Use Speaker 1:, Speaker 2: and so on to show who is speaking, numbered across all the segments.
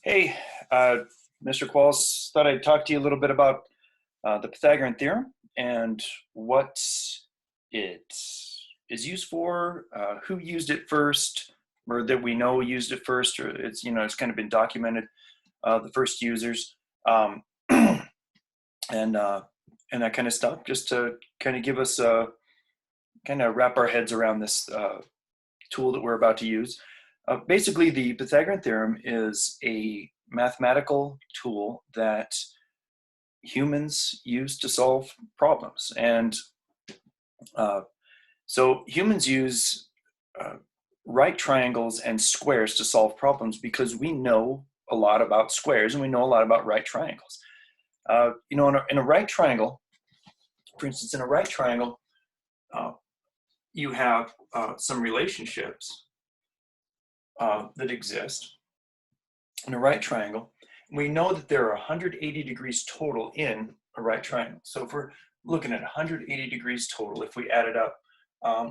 Speaker 1: Hey, Mr. Qualls, thought I'd talk to you a little bit about the Pythagorean Theorem and what it is used for, who used it first, or that we know used it first, or it's kind of been documented, the first users, and that kind of stuff, just to kind of give us kind of wrap our heads around this tool that we're about to use. Basically, the Pythagorean Theorem is a mathematical tool that humans use to solve problems. And so humans use right triangles and squares to solve problems because we know a lot about squares and we know a lot about right triangles. In a right triangle, for instance, in a right triangle, you have some relationships that exist in a right triangle. We know that there are 180 degrees total in a right triangle. So if we're looking at 180 degrees total, if we add it up,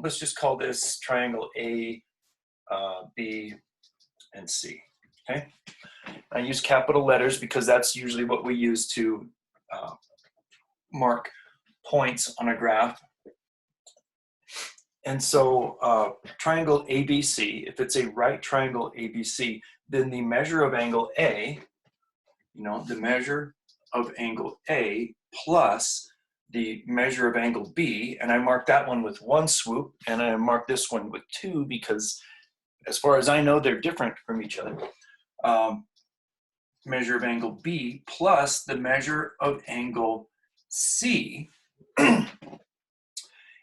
Speaker 1: let's just call this triangle A, B, and C, okay? I use capital letters because that's usually what we use to mark points on a graph. And so triangle ABC, if it's a right triangle ABC, then the measure of angle A, the measure of angle A plus the measure of angle B, and I mark that one with one swoop, and I mark this one with two because as far as I know, they're different from each other. Measure of angle B plus the measure of angle C. I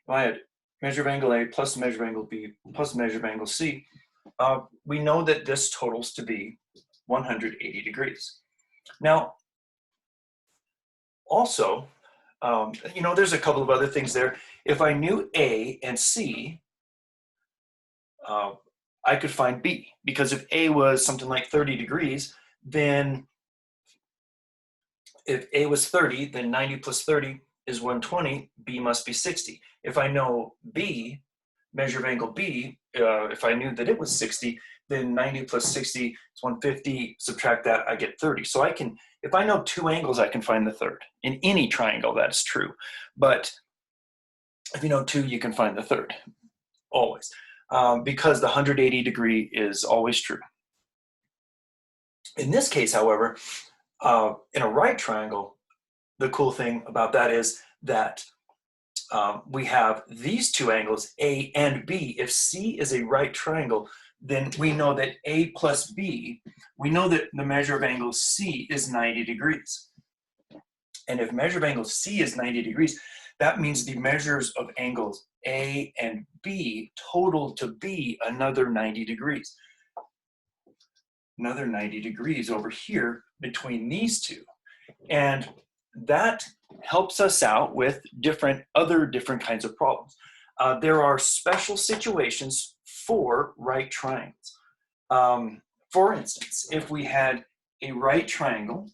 Speaker 1: had measure of angle A plus the measure of angle B plus the measure of angle C. We know that this totals to be 180 degrees. Now, also, there's a couple of other things there. If I knew A and C, I could find B, because if A was something like 30 degrees, then if A was 30, then 90 plus 30 is 120, B must be 60. If I know B, measure of angle B, if I knew that it was 60, then 90 plus 60 is 150, subtract that, I get 30. So I can, if I know two angles, I can find the third. In any triangle, that's true. But if you know two, you can find the third, always. Because the 180 degree is always true. In this case, however, in a right triangle, the cool thing about that is that we have these two angles, A and B. If C is a right triangle, then we know that A plus B, we know that the measure of angle C is 90 degrees. And if measure of angle C is 90 degrees, that means the measures of angles A and B total to be another 90 degrees. Another 90 degrees over here between these two. And that helps us out with other different kinds of problems. There are special situations for right triangles. For instance, if we had a right triangle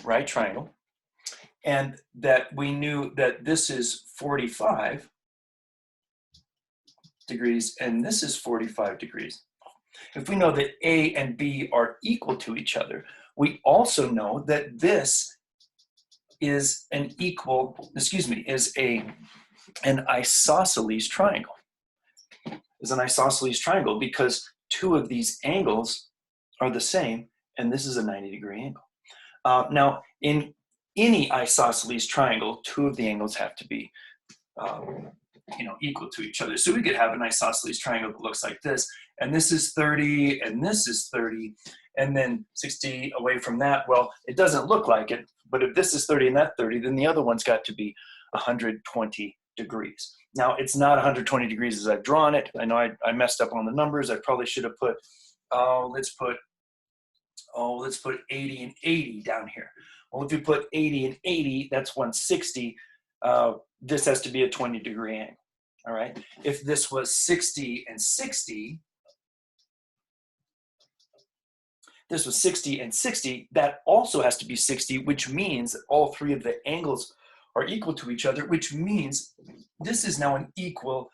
Speaker 1: right triangle, and that we knew that this is 45 degrees and this is 45 degrees. If we know that A and B are equal to each other, we also know that this is an isosceles triangle. Is an isosceles triangle because two of these angles are the same, and this is a 90-degree angle. Now, in any isosceles triangle, two of the angles have to be equal to each other. So we could have an isosceles triangle that looks like this, and this is 30, and this is 30, and then 60 away from that. Well, it doesn't look like it, but if this is 30 and that 30, then the other one's got to be 120 degrees. Now, it's not 120 degrees as I've drawn it. I know I messed up on the numbers. I probably should have put, let's put 80 and 80 down here. Well, if you put 80 and 80, that's 160. This has to be a 20-degree angle, all right? If this was 60 and 60, this was 60 and 60, that also has to be 60, which means that all three of the angles are equal to each other, which means this is now an equal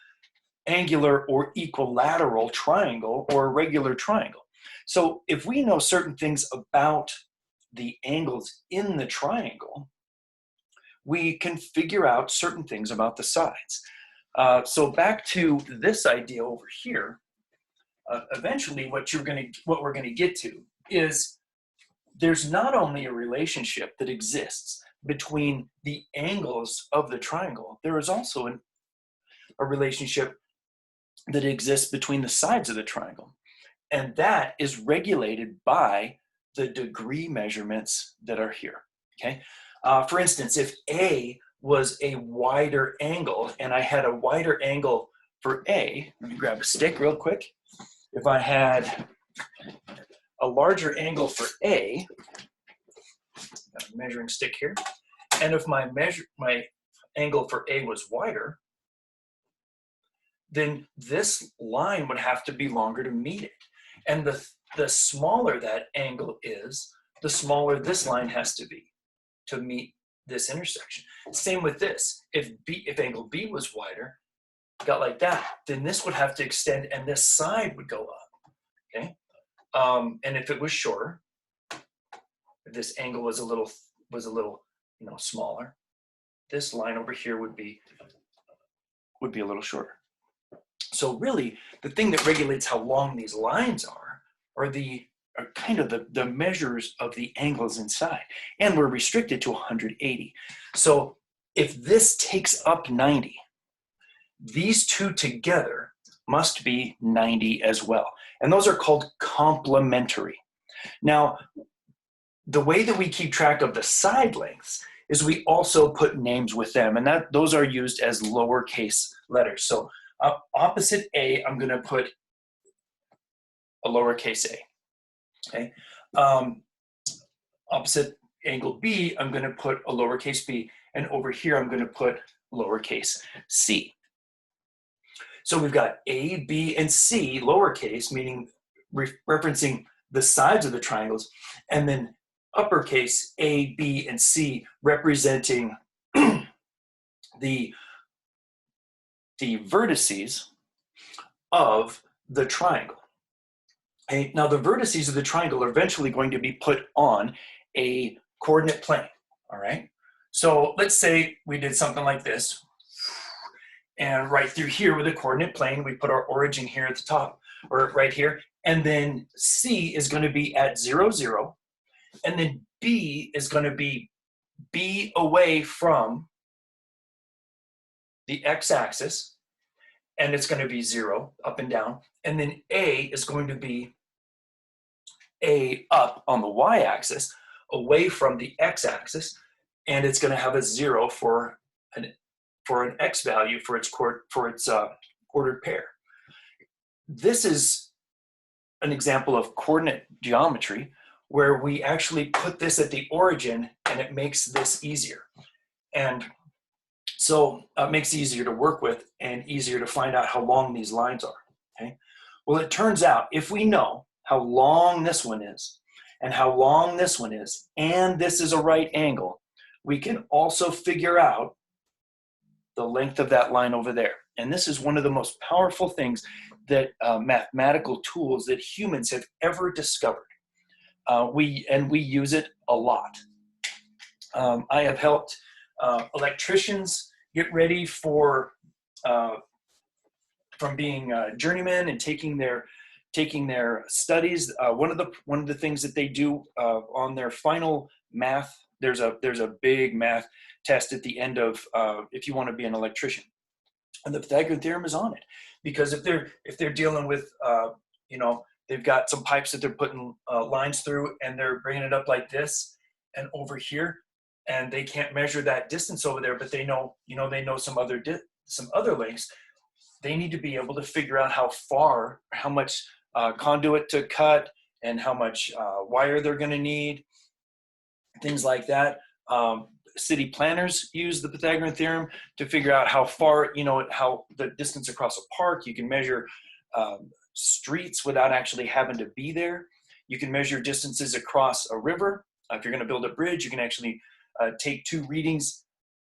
Speaker 1: angular or equilateral triangle or a regular triangle. So if we know certain things about the angles in the triangle, we can figure out certain things about the sides. So back to this idea over here, eventually what we're gonna get to is there's not only a relationship that exists between the angles of the triangle, there is also a relationship that exists between the sides of the triangle. And that is regulated by the degree measurements that are here, okay? For instance, if A was a wider angle and I had a wider angle for A, let me grab a stick real quick. If I had a larger angle for A, got a measuring stick here, and if my angle for A was wider, then this line would have to be longer to meet it. And the smaller that angle is, the smaller this line has to be to meet this intersection. Same with this. If angle B was wider, got like that, then this would have to extend and this side would go up, okay? And if it was shorter, if this angle was a little, smaller, this line over here would be a little shorter. So really, the thing that regulates how long these lines are kind of the measures of the angles inside. And we're restricted to 180. So if this takes up 90, these two together must be 90 as well. And those are called complementary. Now, the way that we keep track of the side lengths is we also put names with them, and those are used as lowercase letters. So opposite A, I'm going to put a lowercase a, okay? Opposite angle B, I'm going to put a lowercase b, and over here I'm going to put lowercase c. So we've got A, B, and C, lowercase, meaning referencing the sides of the triangles, and then uppercase A, B, and C representing the vertices of the triangle. Okay, now the vertices of the triangle are eventually going to be put on a coordinate plane, all right? So let's say we did something like this, and right through here with a coordinate plane, we put our origin here at the top, or right here, and then C is going to be at 0, 0, and then B is going to be B away from the x-axis, and it's going to be 0, up and down, and then A is going to be A up on the y-axis, away from the x-axis, and it's going to have a 0 for an x value for its ordered pair. This is an example of coordinate geometry where we actually put this at the origin, and it makes this easier. And so it makes it easier to work with and easier to find out how long these lines are, okay? Well, it turns out if we know how long this one is and how long this one is, and this is a right angle, we can also figure out the length of that line over there. And this is one of the most powerful things that mathematical tools that humans have ever discovered. We use it a lot. I have helped electricians get ready for from being journeymen and taking their studies. One of the things that they do on their final math, there's a big math test at the end of if you want to be an electrician, and the Pythagorean theorem is on it, because if they're dealing with they've got some pipes that they're putting lines through, and they're bringing it up like this and over here, and they can't measure that distance over there, but they know some other lengths. They need to be able to figure out how much conduit to cut, and how much wire they're going to need, things like that. City planners use the Pythagorean theorem to figure out how far, how the distance across a park. You can measure streets without actually having to be there. You can measure distances across a river. If you're going to build a bridge, you can actually take two readings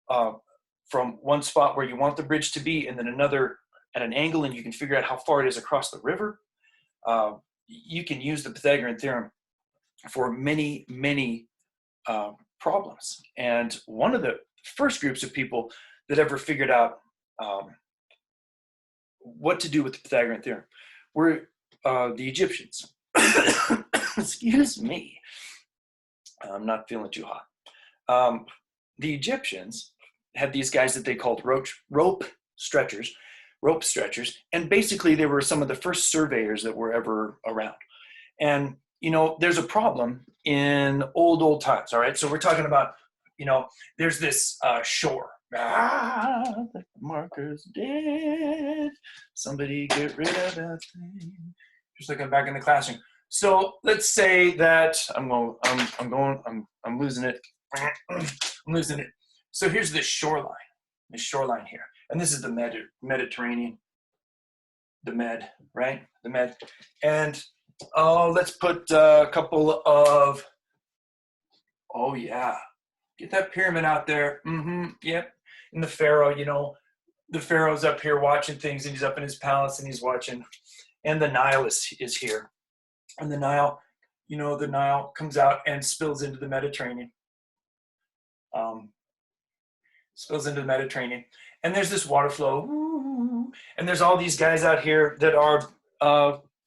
Speaker 1: from one spot where you want the bridge to be, and then another at an angle and you can figure out how far it is across the river, you can use the Pythagorean theorem for many, many problems. And one of the first groups of people that ever figured out what to do with the Pythagorean theorem were the Egyptians. Excuse me. I'm not feeling too hot. The Egyptians had these guys that they called rope stretchers, and basically they were some of the first surveyors that were ever around. And, you know, there's a problem in old times, all right? So we're talking about, you know, there's this shore. The marker's dead. Somebody get rid of that thing. Just like I'm back in the classroom. So let's say that I'm losing it. I'm losing it. So here's this shoreline here. And this is the Mediterranean, the Med, right? The Med. And let's put a couple of, oh yeah, get that pyramid out there. Yep. And the Pharaoh, you know, the Pharaoh's up here watching things, and he's up in his palace and he's watching. And the Nile is here. And the Nile, you know, the Nile comes out and spills into the Mediterranean. And there's this water flow. And there's all these guys out here that are,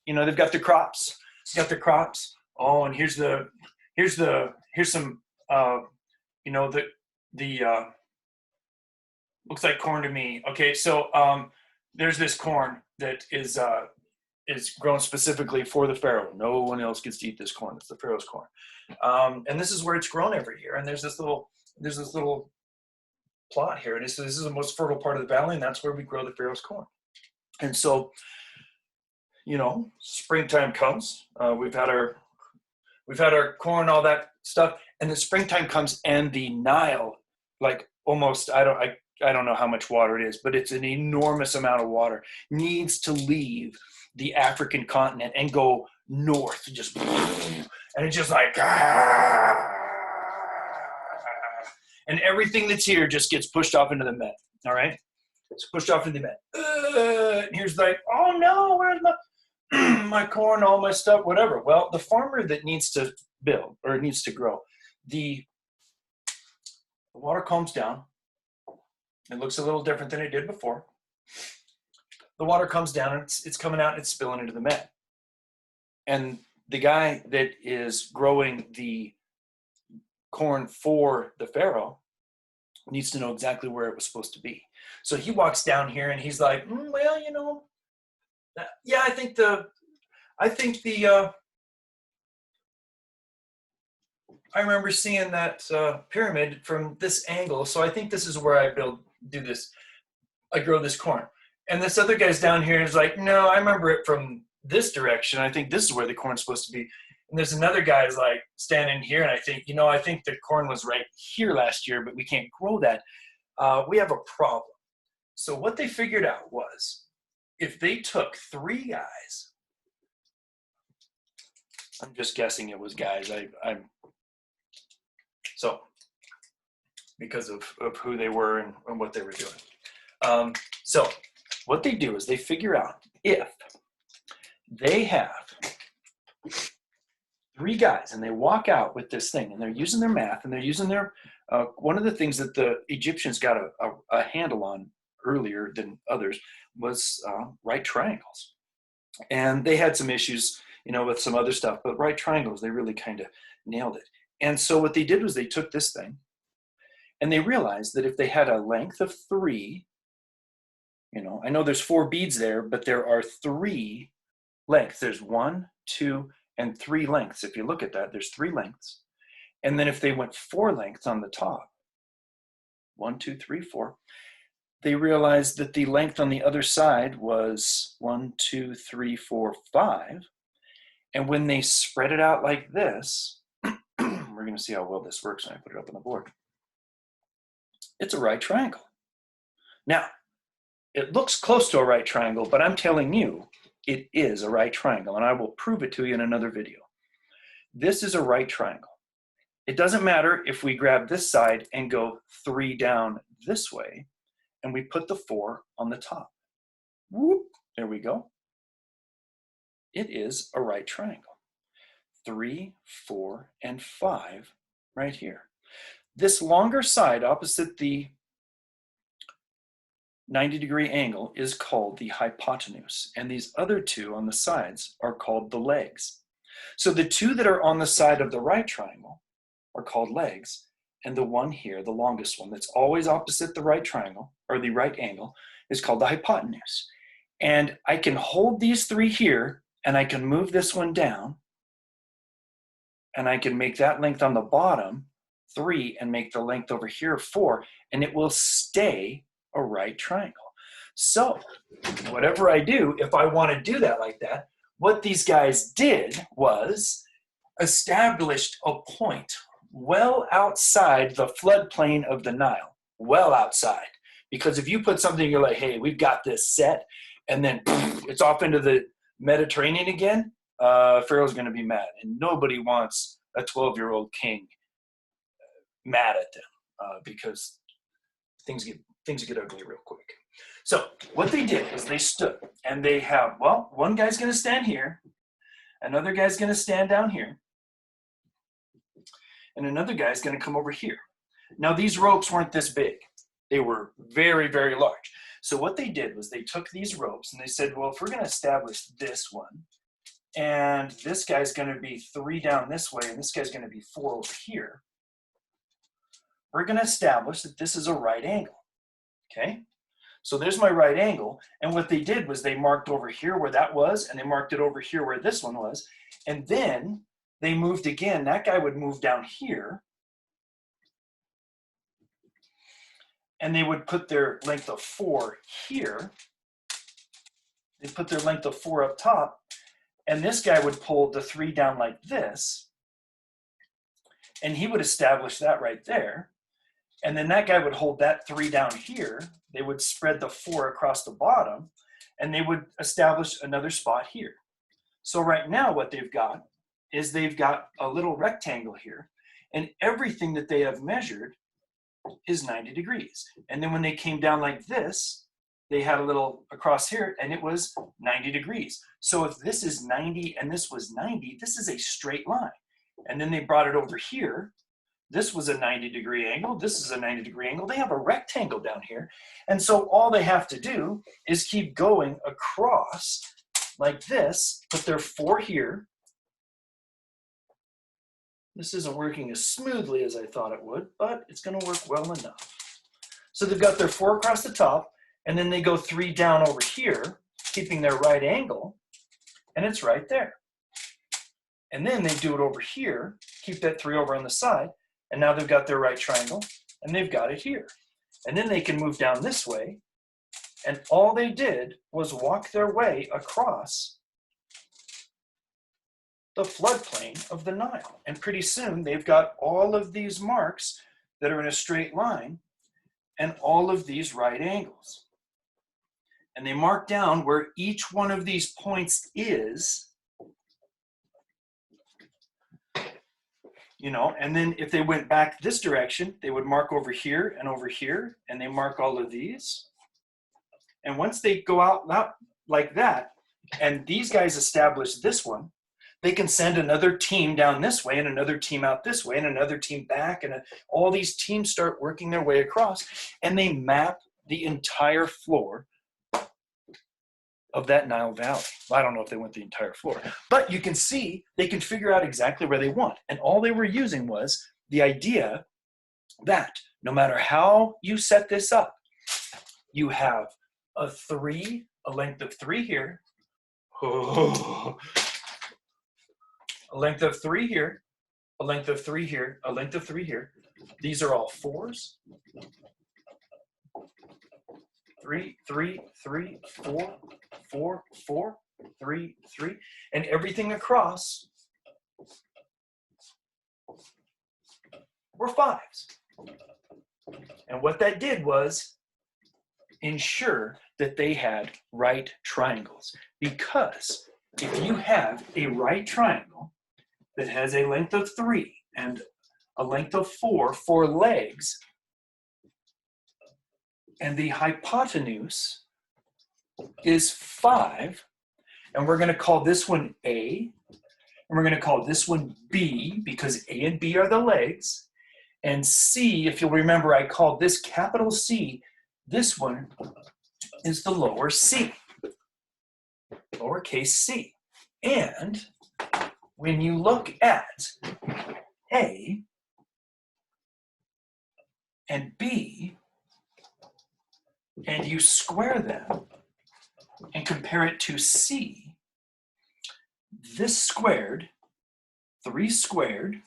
Speaker 1: you know, they've got their crops. Oh, and here's some, you know, the looks like corn to me. Okay, so there's this corn that is grown specifically for the Pharaoh. No one else gets to eat this corn. It's the Pharaoh's corn. And this is where it's grown every year. And there's this little plot here. And this is the most fertile part of the valley, and that's where we grow the Pharaoh's corn. And so, you know, springtime comes. We've had our corn, all that stuff, and the springtime comes, and the Nile, like almost, I don't know how much water it is, but it's an enormous amount of water, needs to leave the African continent and go north, and it's just like, and everything that's here just gets pushed off into the Med. All right, it's pushed off into the Med. And here's like, oh no, where's my corn, all my stuff, whatever. Well, the farmer that needs to build or needs to grow, the water calms down. It looks a little different than it did before. The water comes down, and it's coming out and it's spilling into the Med. And the guy that is growing the corn for the Pharaoh needs to know exactly where it was supposed to be. So he walks down here and he's like, well, you know, yeah, I think I remember seeing that pyramid from this angle, so I think this is where I grow this corn. And this other guy's down here is like, no, I remember it from this direction. I think this is where the corn's supposed to be. And there's another guy is like standing here, and I think the corn was right here last year, but we can't grow that. We have a problem. So what they figured out was, if they took 3 guys, I'm just guessing it was guys. So because of who they were and what they were doing. So what they do is they figure out if they have 3 guys and they walk out with this thing and they're using their math and they're using their, one of the things that the Egyptians got a handle on earlier than others was right triangles. And they had some issues, you know, with some other stuff, but right triangles, they really kind of nailed it. And so what they did was they took this thing and they realized that if they had a length of 3, you know, I know there's 4 beads there, but there are 3 lengths. There's 1, 2, and 3 lengths. If you look at that, there's 3 lengths. And then if they went 4 lengths on the top, 1, 2, 3, 4, they realized that the length on the other side was 1, 2, 3, 4, 5. And when they spread it out like this, we're going to see how well this works when I put it up on the board. It's a right triangle. Now, it looks close to a right triangle, but I'm telling you, it is a right triangle, and I will prove it to you in another video. This is a right triangle. It doesn't matter if we grab this side and go 3 down this way, and we put the 4 on the top. There we go. It is a right triangle. 3, 4, and 5 right here. This longer side opposite the 90-degree angle is called the hypotenuse, and these other two on the sides are called the legs. So the two that are on the side of the right triangle are called legs, and the one here, the longest one that's always opposite the right triangle, or the right angle, is called the hypotenuse. And I can hold these three here, and I can move this one down, and I can make that length on the bottom 3 and make the length over here 4, and it will stay a right triangle. So whatever I do, if I want to do that like that, what these guys did was established a point well outside the floodplain of the Nile, well outside. Because if you put something, you're like, hey, we've got this set, and then it's off into the Mediterranean again, Pharaoh's going to be mad, and nobody wants a 12-year-old king mad at them because things get ugly real quick. So what they did is they stood, and they have, well, one guy's going to stand here, another guy's going to stand down here, and another guy's going to come over here. Now these ropes weren't this big. They were very, very large. So what they did was they took these ropes and they said, well, if we're going to establish this one, and this guy's going to be 3 down this way, and this guy's going to be 4 over here, we're going to establish that this is a right angle, okay? So there's my right angle, and what they did was they marked over here where that was, and they marked it over here where this one was, and then they moved again. That guy would move down here, and they would put their length of 4 here. They put their length of 4 up top, and this guy would pull the 3 down like this, and he would establish that right there. And then that guy would hold that 3 down here. They would spread the 4 across the bottom, and they would establish another spot here. So right now what they've got is they've got a little rectangle here, and everything that they have measured is 90 degrees. And then when they came down like this, they had a little across here, and it was 90 degrees. So if this is 90 and this was 90, this is a straight line. And then they brought it over here. This was a 90-degree angle. This is a 90-degree angle. They have a rectangle down here. And so all they have to do is keep going across like this, put their 4 here. This isn't working as smoothly as I thought it would, but it's going to work well enough. So they've got their 4 across the top, and then they go 3 down over here, keeping their right angle, and it's right there. And then they do it over here, keep that 3 over on the side, and now they've got their right triangle, and they've got it here. And then they can move down this way, and all they did was walk their way across the floodplain of the Nile. And pretty soon they've got all of these marks that are in a straight line and all of these right angles. And they mark down where each one of these points is, you know, and then if they went back this direction, they would mark over here, and they mark all of these. And once they go out like that, and these guys establish this one, they can send another team down this way and another team out this way and another team back, and all these teams start working their way across, and they map the entire floor of that Nile Valley. Well, I don't know if they went the entire floor, but you can see they can figure out exactly where they want. And all they were using was the idea that no matter how you set this up, you have a length of 3 here, a length of 3 here, a length of 3 here, a length of 3 here. These are all 4s. 3, 3, 3, 4, 4, 4, 3, 3, and everything across were 5s. And what that did was ensure that they had right triangles. Because if you have a right triangle that has a length of 3 and a length of 4 for legs, and the hypotenuse is 5, and we're going to call this one A, and we're going to call this one B, because A and B are the legs, and C, if you'll remember, I called this capital C. This one is the lower C, lowercase c. And when you look at A and B, and you square them and compare it to C, this squared, 3 squared,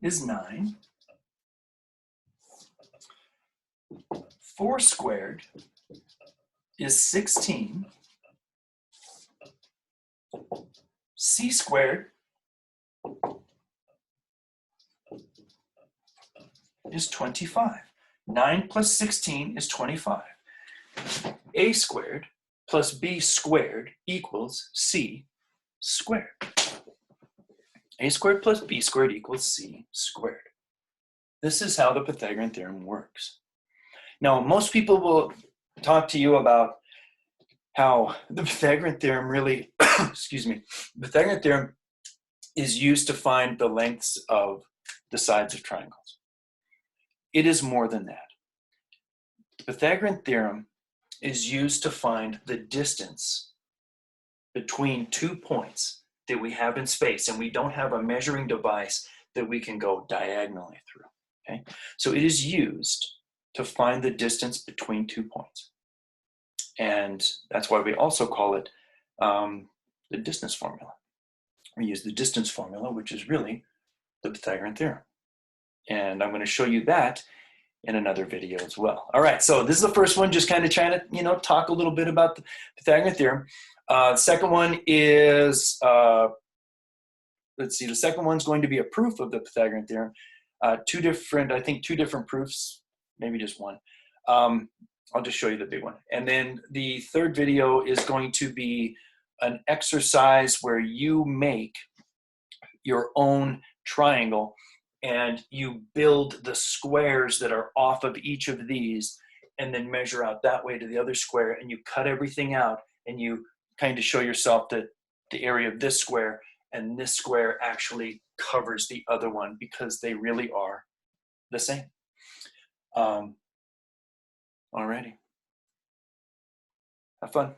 Speaker 1: is 9. 4 squared is 16. C squared is 25. 9 plus 16 is 25. A squared plus B squared equals C squared. A squared plus B squared equals C squared. This is how the Pythagorean theorem works. Now, most people will talk to you about how the Pythagorean theorem really, excuse me, the Pythagorean theorem is used to find the lengths of the sides of triangles. It is more than that. The Pythagorean theorem is used to find the distance between 2 points that we have in space, and we don't have a measuring device that we can go diagonally through. Okay? So it is used to find the distance between 2 points. And that's why we also call it the distance formula. We use the distance formula, which is really the Pythagorean theorem. And I'm going to show you that in another video as well. All right, so this is the first one, just kind of trying to, talk a little bit about the Pythagorean theorem. The second one is, let's see, the second one's going to be a proof of the Pythagorean theorem. Two different proofs, maybe just one. I'll just show you the big one. And then the third video is going to be an exercise where you make your own triangle and you build the squares that are off of each of these and then measure out that way to the other square, and you cut everything out and you kind of show yourself that the area of this square and this square actually covers the other one because they really are the same. Alrighty. Have fun.